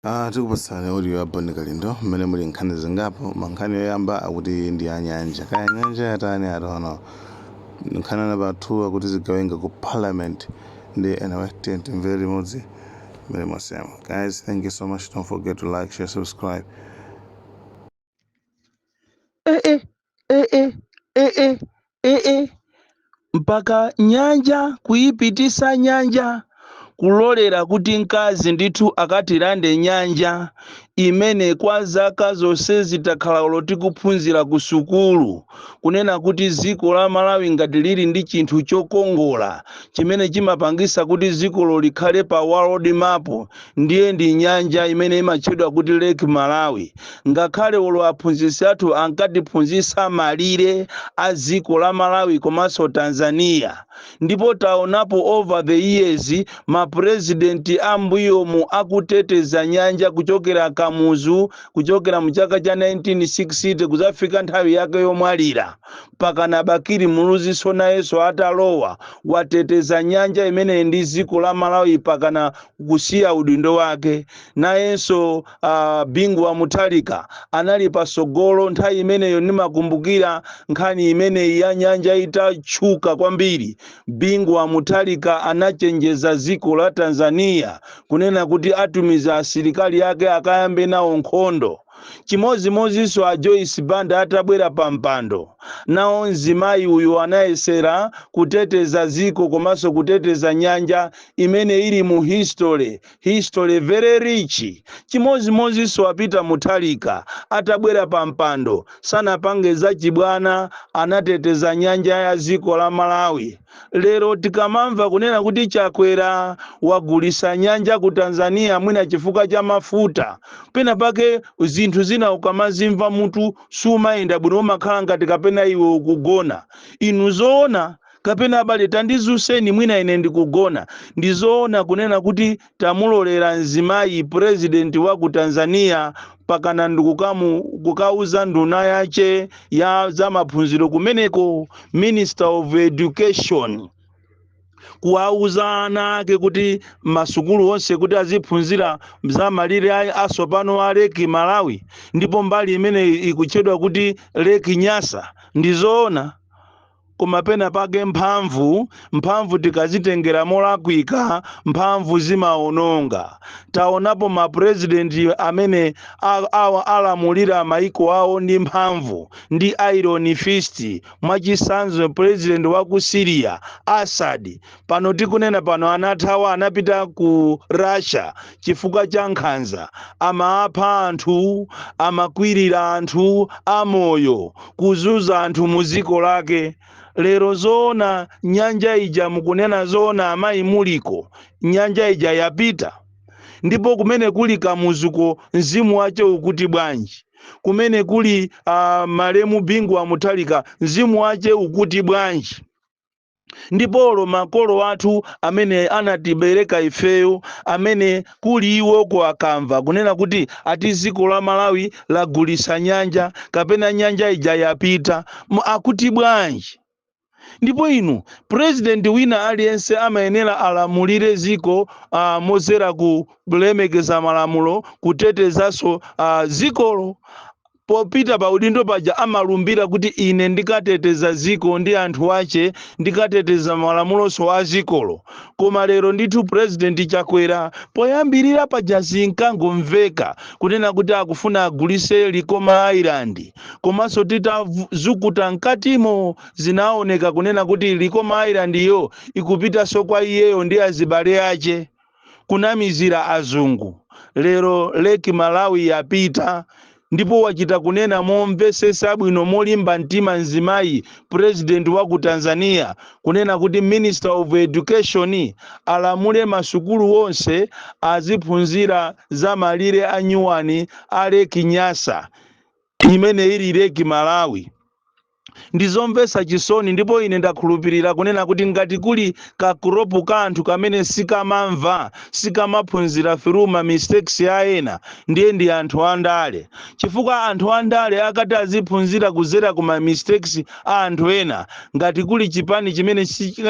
Tikupasani audio ya Boni Kalindo mmene muli nkhani zingapo. Mankhani yoyamba akuti ndi anyanja, kaya nyanja yatani atono nkhani namba 2 akuti zigawenga ku parliament ndi anyway timvere limodzi mmene mwasema. Guys, thank you so much. Don't forget to like, share, subscribe. Mpaka nyanja kuyipitisa nyanja kulolera kuti mkazi ndithu akatilande nyanja imene kwa zaka zonse zitakhala loti kuphunzira ku sukulu kunena kuti ziko la Malawi ngati lili ndi chinthu chokongola chimene chimapangisa kuti zikolo likhale pa world map ndiye ndi nyanja imene imatchedwa kuti Lake Malawi. Ngakhale olo aphunzitsi athu ankatiphunzitsa malire a ziko la Malawi komanso Tanzania, ndipo taonapo over the years mapresidenti ambuyomu akuteteza nyanja kuchokera Kamuzu, kuchokera mu chaka cha 1960 kuzafika nthawi yake yomwalira mpaka na Bakiri Muluzi nayenso atalowa wateteza nyanja imene ndi ziko la Malawi mpaka na kusiya udindo wake. Nayenso Bingu wa Mutharika anali pasogolo nthawi imeneyo. Nimakumbukira nkhani imene ya nyanja itachuka kwambiri. Bingu wa Mutharika anachenjeza ziko la Tanzania kunena kuti atumiza asilikali yake akayambe nawo nkhondo. Chimozimozinso a Joyce Banda atabwera pa mpando, nawo mzimayi uyu anayesera kuteteza ziko komanso kuteteza nyanja imene ili mu history very rich. Chimozimozinso a Peter Mutharika atabwera pa mpando sanapange za chibwana, anateteza nyanja ya ziko la Malawi. Lero tikamamva kunena kuti Chakwera wagulisa nyanja ku Tanzania mwina chifukwa cha mafuta, pena pake zinthu zina ukamazimva mutu sumayenda bwino, umakhala ngati kapena iwe ukugona. Inu zoona kapena abale tandizuseni mwina ine ndikugona. Ndizoona kunena kuti tamulolera mzimayi president wa ku Tanzania pakana ndikukauza nduna yache ya za maphunziro kumeneko, Minister of Education, kuwauza ana ake kuti masukulu onse kuti aziphunzira za malire asopano a Lake Malawi, ndipo mbali imene ikutchedwa kuti Lake Nyasa. Ndizoona koma pena pake mphamvu tikazitengera molakwika mphamvu zimaononga. Taonapo mapresidenti amene alamulira maiko awo ndi mphamvu ndi iron fist. Mwachisanzo president wa ku Syria Assad pano tikunena pano anathawa, anapita ku Russia chifukwa cha nkhanza. Amapha anthu, amakwirira anthu amoyo, kuzuza anthu muziko lake. Lero zoona nyanja ija mukunena zoona amayi muliko, nyanja ija yapita. Ndipo kumene kuli Kamuzuko mzimu wache ukuti bwanji, kumene kuli malemu Bingu wa Mutharika mzimu wache ukuti bwanji. Ndipolo makolo athu amene anatibereka ifeyo, amene kuli iwo ko akamva kunena kuti ati ziko la Malawi lagulisa nyanja kapena nyanja ija yapita, akuti bwanji. Ndipo inu president wina aliyense amayenera alamulire ziko mozera kulemekeza malamulo, kutetezaso zikolo. Popita pa udindo paja amalumbira kuti ine ndikateteza ziko ndi anthu ache, ndikateteza malamuloso a zikolo. Koma lero ndithu president Chakwera poyambirira paja zinkangomveka kunena kuti akufuna agulise Likoma Island, komanso titazukuta mkatimo zinaoneka kunena kuti Likoma Island iyo ikupitaso kwa iyeyo ndi azibale ache kunamizira azungu. Lero Lake Malawi yapita, ndipo wachita kunena momvesesa bwino molimba mtima mzimayi president wa ku Tanzania kunena kuti Minister of Education alamule masukulu onse aziphunzira za malire a nyuwani a Lake Nyasa imene ili Lake Malawi. ndizomvetsa chisoni, ndipo ine ndakhulupirira kunena kuti ngati kuli kakuropu kanthu kamene sikamamva sikamaphunzira through ma mistakes ya ena, ndiye ndi anthu andale, chifukwa anthu andale akati aziphunzira kuzera kuma mistakes a anthu ena, ngati kuli chipani chimene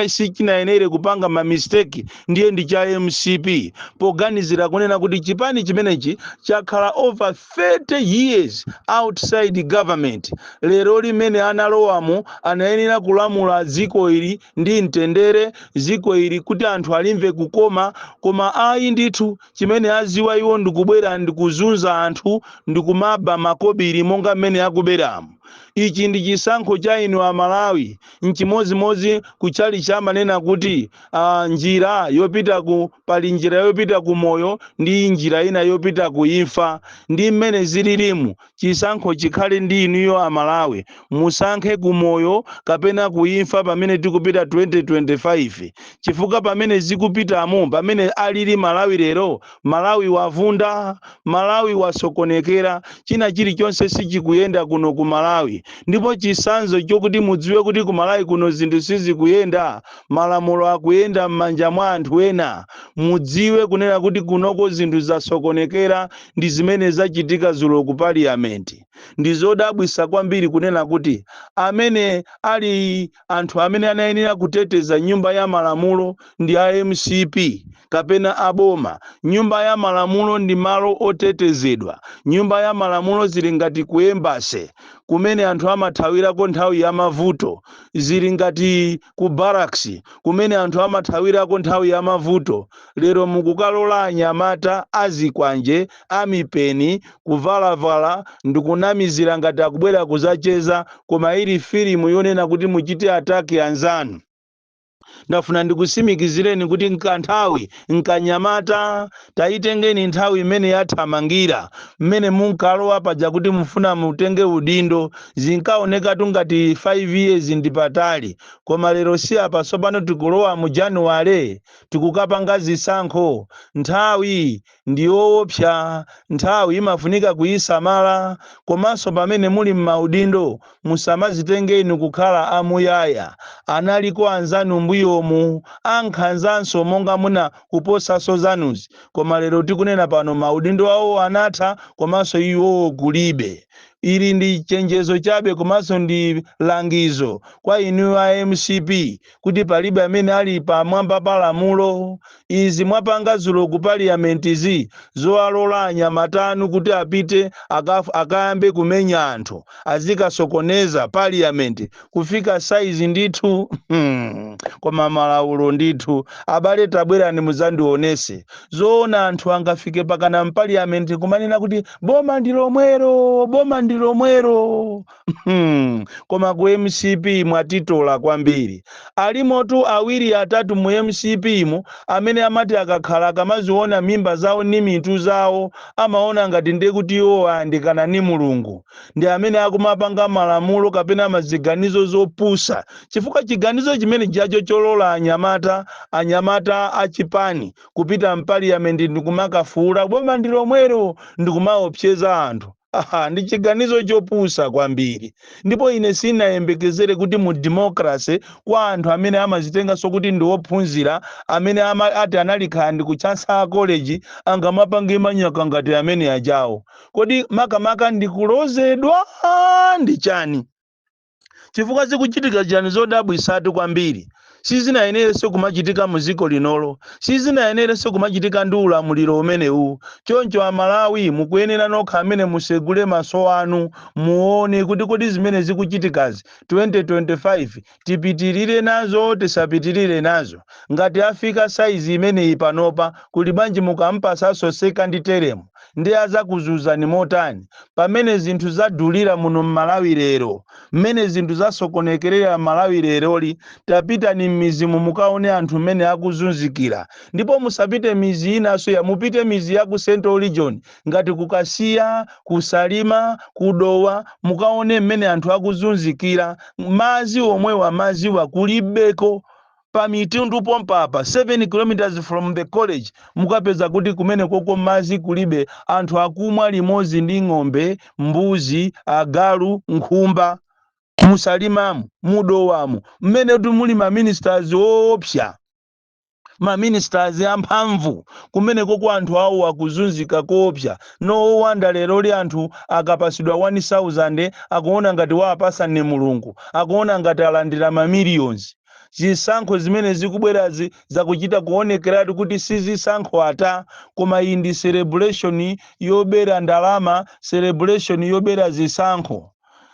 sichinayenere kupanga ma mistake ndiye ndi cha MCP, poganizira kunena kuti chipani chimenechi chakhala over 30 years outside government. Lero limene analowamo anayenera kulamula dziko ili ndi mtendere, dziko ili kuti anthu alimve kukoma, koma ayi ndithu chimene aziwa iwo ndikubwera ndikuzunza anthu ndikumaba makobiri monga mmene akuberamo. Ichi ndi chisankho cha inu a Malawi, nchimozimozi kuchali chamanena kuti njira yopita pali njira yopita ku moyo ndi njira ina yopita ku imfa, ndi mmene zililimu chisankho chikhale ndi inuyo a Malawi, musankhe ku moyo kapena ku imfa pamene tikupita 2025, chifukwa pamene zikupitamo, pamene alili Malawi lero, Malawi wavunda, Malawi wasokonekera, china chilichonse sichikuyenda kuno ku Malawi. Ndipo chisanzo chokuti mudziwe kuti ku Malawi kuno zinthu sizikuyenda, malamulo akuyenda m'manja mwa anthu ena, mudziwe kunena kuti kunoko zinthu zasokonekera, ndi zimene zachitika dzulo ku parliament. Ndi zodabwisa kwambiri kunena kuti amene ali anthu amene anayenera kuteteza nyumba ya malamulo ndi a MCP kapena aboma. Nyumba ya malamulo ndi malo otetezedwa, nyumba ya malamulo zili ngati ku embassy kumene anthu amathawirako nthawi ya mavuto, zili ngati ku barracks kumene anthu amathawirako nthawi ya mavuto. Lero mukukalola anyamata azikwanje amipeni kuvalavala ndikunamizira ngati akubwera kuzacheza, koma ili filimu yonena kuti muchite ataki anzanu. Ndafuna ndikusimikizireni kuti nkanthawi nkanyamata taitengeni nthawi imene yathamangira, mmene munkalowa paja kuti mufuna mutenge udindo, zinkaoneka ngati 5 years ndi patali, koma lero si apa sopano tikulowa mu January tikukapanga zisankho. Nthawi ndi yoopsa, nthawi imafunika kuyisamala, komanso pamene muli m'maudindo musamazitenge inu kukhala amuyaya. Analiko anzanu mbuyomu ankhanzanso monga muna kuposaso zanuzi, koma lero tikunena pano maudindo awo anatha, komanso iwo kulibe. Ili ndi chenjezo chabe komanso ndi langizo kwa inu a MCP kuti palibe amene ali pamwamba pa lamulo. Izi mwapanga dzulo ku parliament zowalola anyamatanu kuti apite akayambe kumenya anthu, azikasokoneza parliament kufika saizi ndithu koma malaulo ndithu abale tabwerani muzandionese. Zoona anthu angafike pakana mpaliament kumanena kuti boma ndilomwero, boma ndilomwero. Koma ku MCP mwatitola kwambiri. Alimotu awiri atatu mu MCP mu amene amati akakhala akamaziona mimba zawo ni mitu zawo amaona ngati ndiye kuti iwo ayandikana ni Mulungu. Ndi amene akumapanga malamulo kapena maziganizo zopusa, chifukwa chiganizo chimene jajo cholola anyamata achipani kupita mpaliament ndikumakafuula boma ndilomwero ndikumaopseza anthu. Ndi chiganizo chopusa kwambiri. Ndipo ine sinayembekezere kuti mu democracy kwa anthu amene amazitenga sokuti ndi ophunzira, amene ati analikhala ndi kuchansa college angamapanga manyaka ngati amene ajawo. Kodi makamaka ndikulozedwa ndi chani? Chifukwa zikuchitika chani zodabwisatu kwambiri. Sizinayenerenso kumachitika muziko linolo, sizinayenerenso kumachitika ndi ulamuliro umenewu. Choncho a Malawi mukuyenera nokha amene musegule maso anu muone kuti kodi zimene zikuchitikazi 2025 tipitirire nazo tisapitirire nazo. Ngati afika saizi imeneyi panopa kuli banji mukampasaso second term ndi azakuzuzani motani pamene zinthu zadulira muno Malawi lero, mmene zinthu zasokonekerera Malawi leroli. Tapita ni mizimu mukaone anthu mmene akuzunzikira, ndipo musapite mizi inaso ya mupite mizi ya ku Central Region ngati kukasiya, kusalima, kudowa, mukaone mmene anthu akuzunzikira. Mazi omwe wa mazi wa kulibeko pamitundu pompapa 7 kilometers from the college mukapeza kuti kumene koko mazi kulibe, anthu akumwa limozi ndi ng'ombe, mbuzi, agalu, nkhumba. musalimamu mudowamo mmene kuti muli maministers woopsa maministers amphamvu kumeneko kwa anthu awo akuzunzika koopsa nowanda lero li anthu akapasidwa 1000 akuona ngati wapasa ne mulungu akuona ngati alandira mamiliyons zisankho zimene zikubwerazi zakuchita kuonekeratu kuti sizisankho ata koma iyi ndi celebration yobera ndalama celebration yobera zisankho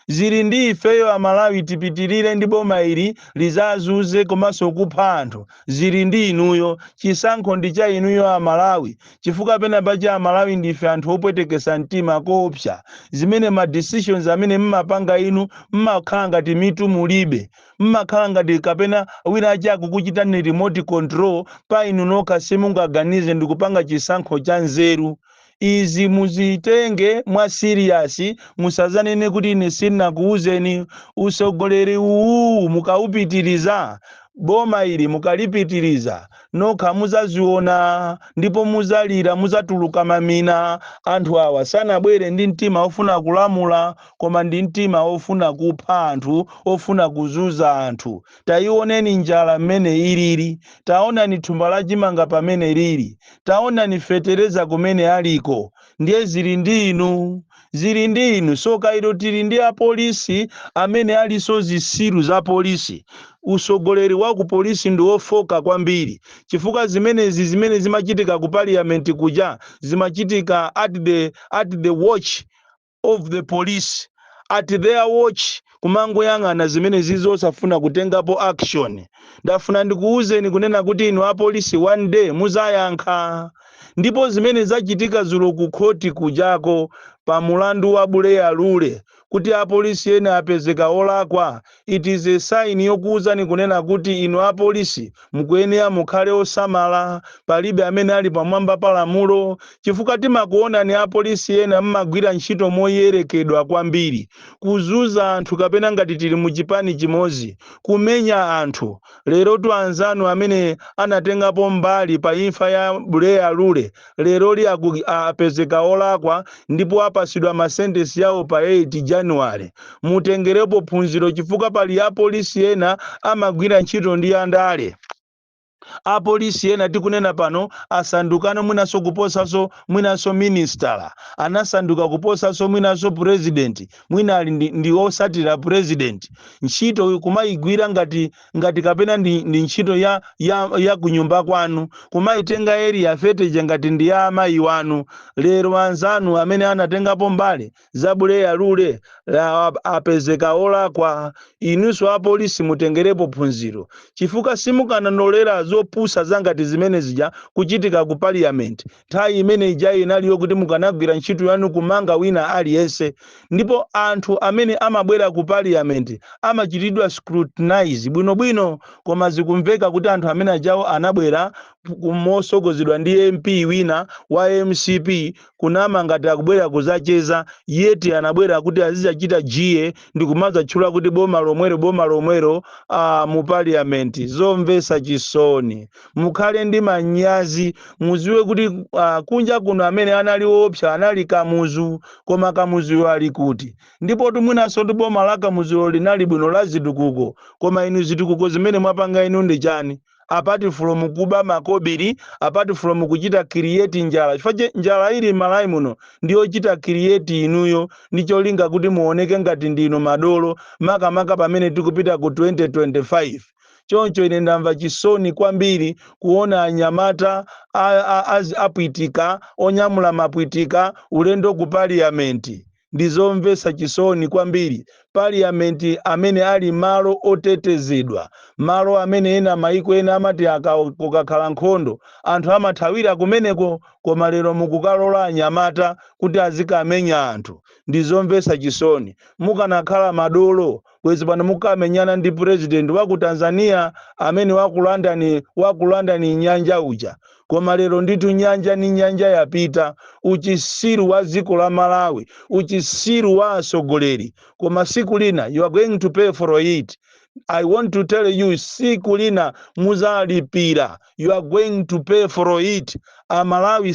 zili ndi ifeyo Amalawi tipitirire ndi boma ili lizazuze komanso kupha anthu zili ndi inuyo chisankho ndi cha inuyo Amalawi chifukwa pena pacha Amalawi ndife anthu opwetekesa mtima koopsa zimene ma decisions amene mmapanga inu mmakhala ngati mitu mulibe mmakhala ngati kapena wina aja akukuchitani remote control pa inu nokha simungaganize ndi kupanga chisankho cha nzeru izi muzitenge mwa serious musazanene kuti ine sinakuuzeni usogoleri uwu mukaupitiriza boma ili mukalipitiriza nokha muzaziona ndipo muzalira muzatuluka mamina anthu awa sanabwere ndi mtima ofuna kulamula koma ndi mtima ofuna kupha anthu ofuna kuzuza anthu taioneni njala mmene ilili taonani thumba la chimanga pamene lili taonani fetereza kumene aliko ndiye zili ndi inu so kairo tili ndi apolisi amene aliso zisiru za polisi usogoleri wa ku polisi ndi wofoka kwambiri chifukwa zimene zimachitika ku parliament kuja zimachitika at the watch of the police at their watch kumangoyang'ana zimene zizosafuna kutengapo action ndafuna ndikuuzeni kunena kuti inu apolisi one day muzayankha ndipo zimene zachitika zulo ku khoti kujako pa mulandu wa Buleya Lule kuti apolisi ena apezeka olakwa it is a sign yokuuzani kunena kuti inu apolisi mukuyenera mukhale osamala palibe amene ali pamwamba pa lamulo chifukwa timakuona ni apolisi ena mmagwira ntchito moyerekedwa kwambiri kuzuza anthu kapena ngati tili mu chipani chimozi kumenya anthu lero tu anzanu amene anatengapo mbali pa imfa ya Buleya Lule lero li apezeka olakwa ndipo apasidwa masentesi yawo pa 8 January mutengerepo phunziro chifukwa pali apolisi ena amagwira ntchito ndi andale apolisi ena tikunena pano asandukano mwinaso kuposaso mwinaso minister anasanduka kuposaso mwinaso president mwina ali ndi osatira president ntchito kumayigwira ngati kapena ndi ntchito ya kunyumba kwanu kumayitenga area feteje ngati ndi ya amayi wanu lero anzanu amene anatengapo mbali za Buleya Lule apezeka olakwa inunso apolisi mutengerepo phunziro chifukwa simukananolera zopusa zangati zimene zija kuchitika ku parliament nthawi imene ija inaliyo kuti mukanagwira ntchito yanu kumanga wina aliyense ndipo anthu amene amabwera ku parliament amachitidwa scrutinize bwinobwino koma zikumveka kuti anthu amene ajawo anabwera kumosogozedwa ndi MP wina wa MCP kunama ngati akubwera kuzacheza yeti anabwera kuti azichita GA ndi kumadzatchula kuti boma lomwero mu parliament zomvesa chisoni mukhale ndi manyazi muziwe kuti kunja kuno amene anali opsa anali Kamuzu koma Kamuzu ali kuti ndipo tumwinaso boma la Kamuzu linali bwino la zitukuko koma inu zitukuko zimene mwapanga inu ndi chani apart from kuba makobiri apart from kuchita create njala chifukwa njala ili Malawi muno ndiyo chita create inuyo ndicho linga kuti muoneke ngati ndino madolo makamaka pamene tikupita ku 2025 choncho ine ndamva chisoni kwambiri kuona anyamata apwitika onyamula mapwitika ulendo ku parliament ndizomvesa chisoni kwambiri parliament amene ali malo otetezedwa malo amene ena maiko ena amati kukakhala nkhondo anthu amathawira kumeneko koma lero mukukalola anyamata kuti azikamenya anthu ndizomvesa chisoni mukanakhala madolo bwezi pano mukamenyana ndi president wa ku Tanzania amene wakulandani nyanja uja koma lero nditu nyanja ni nyanja yapita uchisiru wa ziko la Malawi uchisiru wa asogoleri koma siku lina you are going to pay for it. I want to tell you siku lina muzalipira you are going to pay for it. Amalawi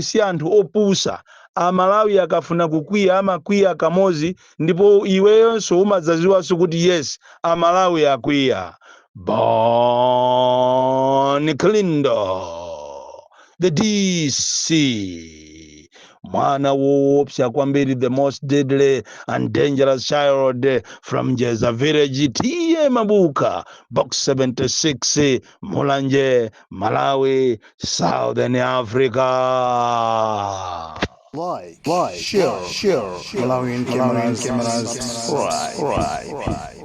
si anthu opusa amalawi akafuna kukwiya amakwiya kamozi ndipo iweyonso umadzaziwanso kuti yes amalawi akwiya. Bon Klindo, the DC, mwana woopsa kwambiri, the most deadly and dangerous child from Jeza village, tiye Mabuka, box 76, Mulanje, Malawi, Southern Africa. Like, share, Malawian cameras, right.